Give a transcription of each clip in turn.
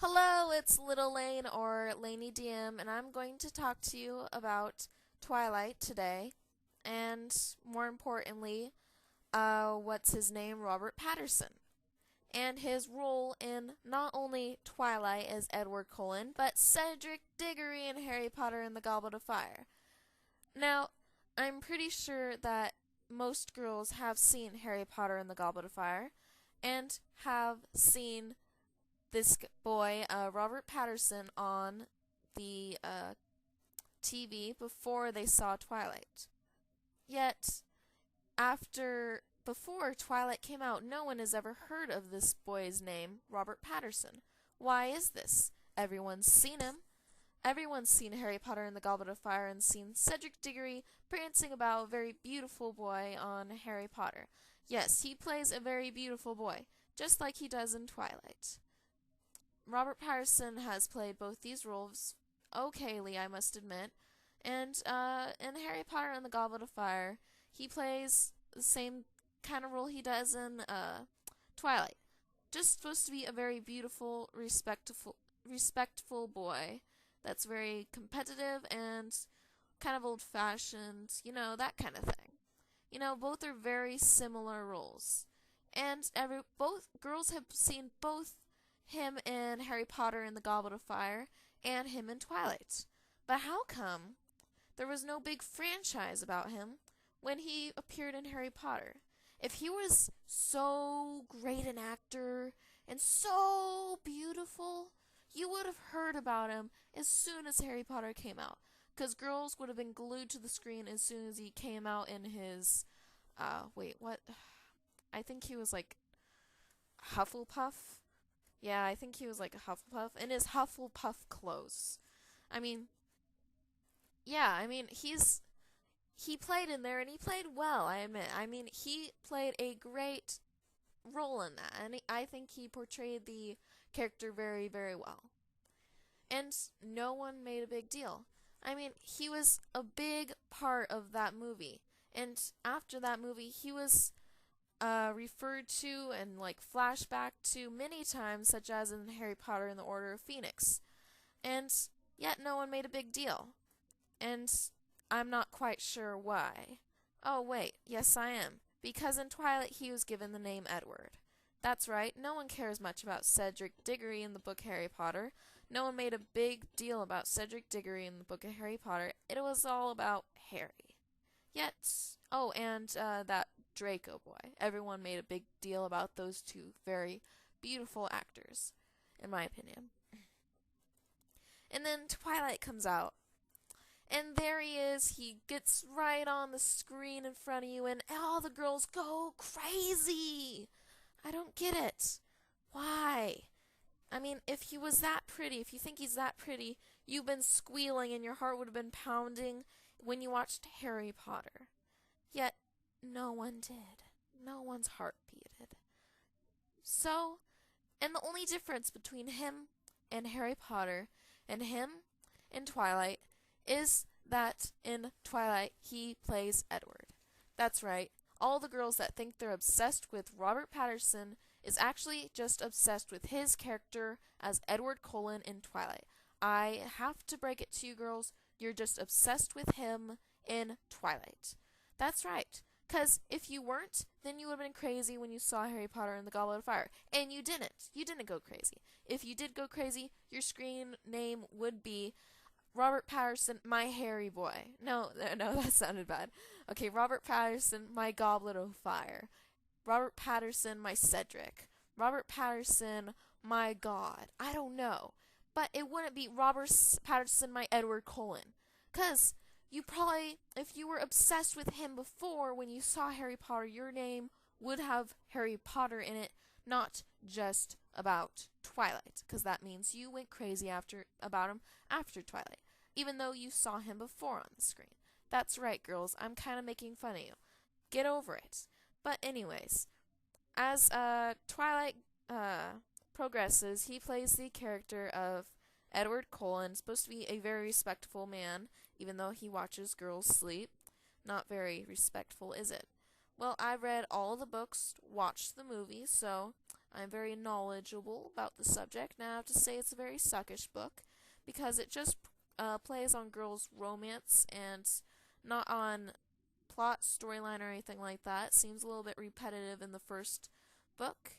Hello, it's Little Lane or laneydm, and I'm going to talk to you about Twilight today, and more importantly, what's his name? Robert Pattinson, and his role in not only Twilight as Edward Cullen, but Cedric Diggory in Harry Potter and the Goblet of Fire. Now, I'm pretty sure that most girls have seen Harry Potter and the Goblet of Fire, and have seen this boy, Robert Pattinson, on the TV before they saw Twilight. Yet, before Twilight came out, no one has ever heard of this boy's name, Robert Pattinson. Why is this? Everyone's seen him. Everyone's seen Harry Potter and the Goblet of Fire and seen Cedric Diggory prancing about a very beautiful boy on Harry Potter. Yes, he plays a very beautiful boy, just like he does in Twilight. Robert Pattinson has played both these roles okayly, I must admit. And in Harry Potter and the Goblet of Fire, he plays the same kind of role he does in Twilight. Just supposed to be a very beautiful, respectful boy that's very competitive and kind of old-fashioned, that kind of thing. Both are very similar roles. And both girls have seen both him in Harry Potter and the Goblet of Fire and him in Twilight. But how come there was no big franchise about him when he appeared in Harry Potter? If he was so great an actor and so beautiful, you would have heard about him as soon as Harry Potter came out. Because girls would have been glued to the screen as soon as he came out in his, wait, what? I think he was like Hufflepuff. Yeah, I think he was like a Hufflepuff in his Hufflepuff clothes. I mean, yeah, he played in there and he played well, I admit. He played a great role in that, and I think he portrayed the character very, very well. And no one made a big deal. He was a big part of that movie. And after that movie, he was referred to and like flashback to many times, such as in Harry Potter and the Order of Phoenix. And yet no one made a big deal. And I'm not quite sure why. Oh, wait, yes, I am. Because in Twilight he was given the name Edward. That's right, no one cares much about Cedric Diggory in the book Harry Potter. No one made a big deal about Cedric Diggory in the book of Harry Potter. It was all about Harry. Yet, oh, and that Draco boy. Everyone made a big deal about those two very beautiful actors, in my opinion. And then Twilight comes out. And there he is. He gets right on the screen in front of you, and all the girls go crazy. I don't get it. Why? If he was that pretty, if you think he's that pretty, you've been squealing and your heart would have been pounding when you watched Harry Potter. Yet, no one did. No one's heart beated. So, and the only difference between him and Harry Potter and him in Twilight is that in Twilight he plays Edward. That's right. All the girls that think they're obsessed with Robert Pattinson is actually just obsessed with his character as Edward Cullen in Twilight. I have to break it to you girls, you're just obsessed with him in Twilight. That's right. Because if you weren't, then you would have been crazy when you saw Harry Potter and the Goblet of Fire. And you didn't. You didn't go crazy. If you did go crazy, your screen name would be Robert Pattinson, my Harry boy. No, that sounded bad. Okay, Robert Pattinson, my Goblet of Fire. Robert Pattinson, my Cedric. Robert Pattinson, my God. I don't know. But it wouldn't be Robert Pattinson, my Edward Cullen. Because you probably, if you were obsessed with him before when you saw Harry Potter, your name would have Harry Potter in it, not just about Twilight. Because that means you went crazy about him after Twilight, even though you saw him before on the screen. That's right, girls. I'm kind of making fun of you. Get over it. But anyways, as Twilight progresses, he plays the character of Edward Cullen, supposed to be a very respectful man, even though he watches girls sleep. Not very respectful, is it? Well, I read all the books, watched the movie, so I'm very knowledgeable about the subject, and I have to say it's a very suckish book because it just plays on girls' romance and not on plot, storyline, or anything like that. It seems a little bit repetitive in the first book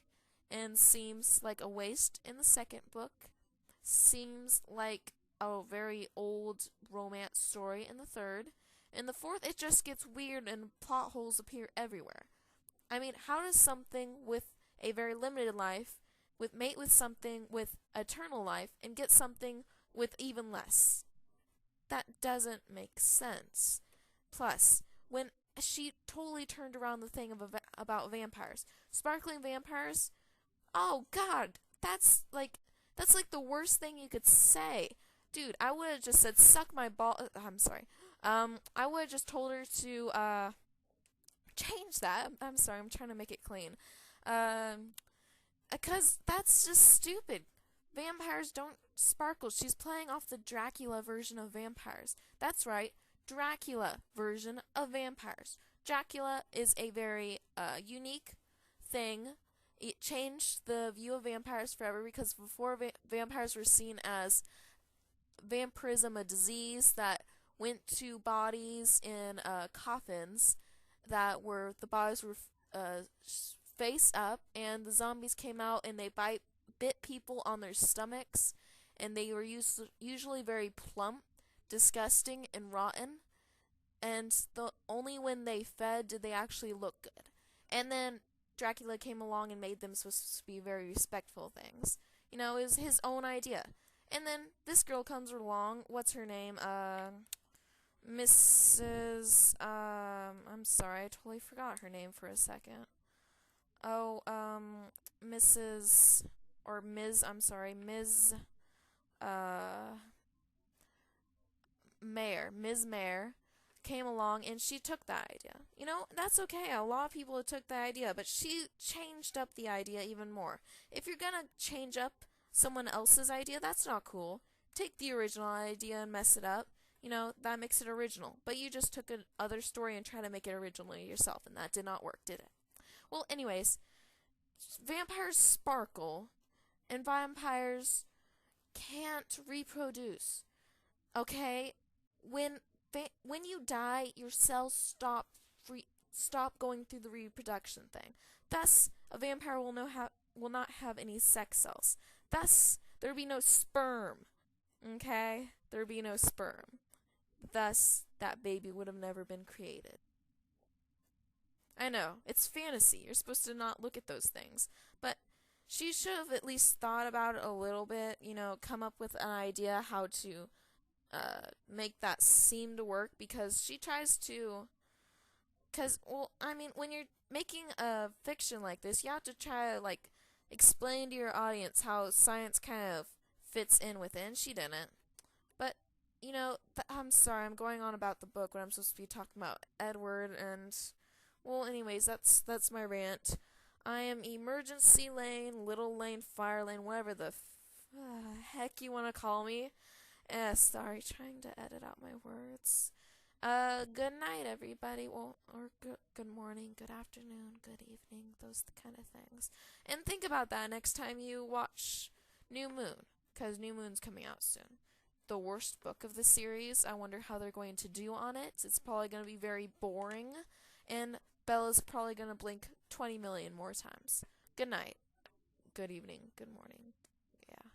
and seems like a waste in the second book. Seems like a very old romance story in the third. In the fourth, it just gets weird and plot holes appear everywhere. I mean, how does something with a very limited life mate with something with eternal life and get something with even less? That doesn't make sense. Plus, when she totally turned around the thing about vampires, sparkling vampires, oh god, that's like the worst thing you could say. Dude, I would have just said suck my ball. I'm sorry. I would have just told her to change that. I'm sorry, I'm trying to make it clean. Because that's just stupid. Vampires don't sparkle. She's playing off the Dracula version of vampires. That's right, Dracula version of vampires. Dracula is a very unique thing. It changed the view of vampires forever because before vampires were seen as vampirism, a disease that went to bodies in coffins that were the bodies were face up, and the zombies came out and they bit people on their stomachs, and they were usually very plump, disgusting, and rotten. And only when they fed did they actually look good. And then Dracula came along and made them supposed to be very respectful things. You know, it was his own idea. And then this girl comes along. What's her name? Mrs. I'm sorry, I totally forgot her name for a second. Oh, Mrs. or Ms. I'm sorry, Ms. Mayor. Ms. Mayor came along and she took that idea. You know, that's okay. A lot of people took the idea, but she changed up the idea even more. If you're gonna change up someone else's idea, that's not cool. Take the original idea and mess it up. You know, that makes it original. But you just took another story and tried to make it originally yourself, and that did not work, did it? Well, anyways, vampires sparkle, and vampires can't reproduce. Okay? When you die, your cells stop going through the reproduction thing. Thus, a vampire will not have any sex cells. Thus, there be no sperm. Okay? There be no sperm. Thus, that baby would have never been created. I know, it's fantasy. You're supposed to not look at those things. But she should have at least thought about it a little bit, you know, come up with an idea how to make that seem to work, because she tries to... well, I mean, when you're making a fiction like this, you have to try to, like, explain to your audience how science kind of fits in with it, and she didn't. But, you know, I'm sorry, I'm going on about the book when I'm supposed to be talking about Edward, and... well, anyways, that's my rant. I am Emergency Lane, Little Lane, Fire Lane, whatever the heck you want to call me. Sorry, trying to edit out my words. Good night, everybody. Well, or good morning, good afternoon, good evening, those kind of things. And think about that next time you watch New Moon, because New Moon's coming out soon. The worst book of the series. I wonder how they're going to do on it. It's probably going to be very boring, and Bella's probably going to blink 20 million more times. Good night, good evening, good morning.